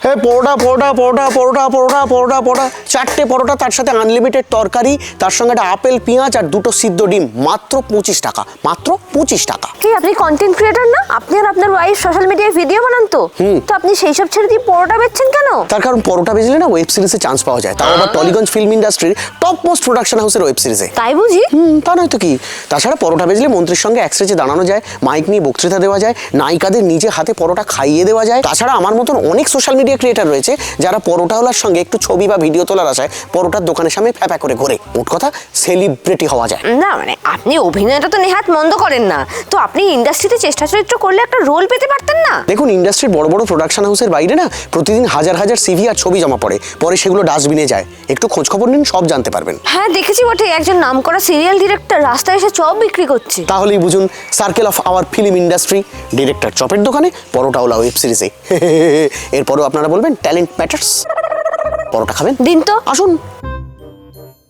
পরোটা পরোটা পরোটা পরোটা পরোটা পরোটা পরোটা, 4টে পরোটা, তার সাথে আনলিমিটেড তরকারি, তার সঙ্গে একটা আপেল পেঁয়াজ আর 2টো সিদ্ধ ডিম, মাত্র 25 টাকা, মাত্র 25 টাকা। কি আপনি কন্টেন্ট ক্রিয়েটর না? আপনি আর আপনার ওয়াইফ সোশ্যাল মিডিয়ায় ভিডিও বানান তো আপনি সেই সব ছেড়ে দিয়ে পরোটা বেচছেন কেন? তার কারণ পরোটা বেচলে না ওয়েব সিরিজে চান্স পাওয়া যায়, তাও আবার টলিগঞ্জ ফিল্ম ইন্ডাস্ট্রির টপ মোস্ট প্রোডাকশন হাউসের ওয়েব সিরিজে। তাই বুঝি? তা নয় তো কি। তাছাড়া পরোটা বেচলে মন্ত্রীর সঙ্গে এক স্টেজে দাঁড়ানো যায়, মাইক নিয়ে বক্তৃতা দেওয়া যায়, নায়িকাদের নিজে হাতে পরোটা খাইয়ে দেওয়া যায়। তাছাড়া আমার মতন অনেক সোশ্যাল মিডিয়া ক্রিয়েটার রয়েছে যারা পরোটাওয়ালার সঙ্গে একটু ছবি বা ভিডিও তোলার আশায় পরোটার দোকানের সামনে ফ্যাপা করে ঘোরে। মোট কথা সেলিব্রিটি হওয়া যায়। না মানে আপনি অভিনয়টা তো নেহাত মন্দ করেন না, তো আপনি ইন্ডাস্ট্রিতে চেষ্টা চরিত্র করলে একটা রোল পেতে পারতেন না? দেখুন, ইন্ডাস্ট্রির বড় বড় প্রোডাকশন হাউসের বাইরে না প্রতিদিন হাজার হাজার সিভি আর ছবি জমা পড়ে, পরে সেগুলো ডাস্টবিনে যায়। একটু খোঁজ খবর নিন, সব জানতে পারবেন। হ্যাঁ দেখেছি বটে, একজন নামকরা সিরিয়াল ডিরেক্টর রাস্তায় এসে চপ বিক্রি করছে। তাহলেই বুঝুন circle of our film industry. Director চপের দোকানে, পরোটাওয়ালা ওয়েব সিরিজে। এরপরেও আপনারা বলবেন ট্যালেন্ট ম্যাটার্স। পরোটা খাবেন? দিন তো। আসুন।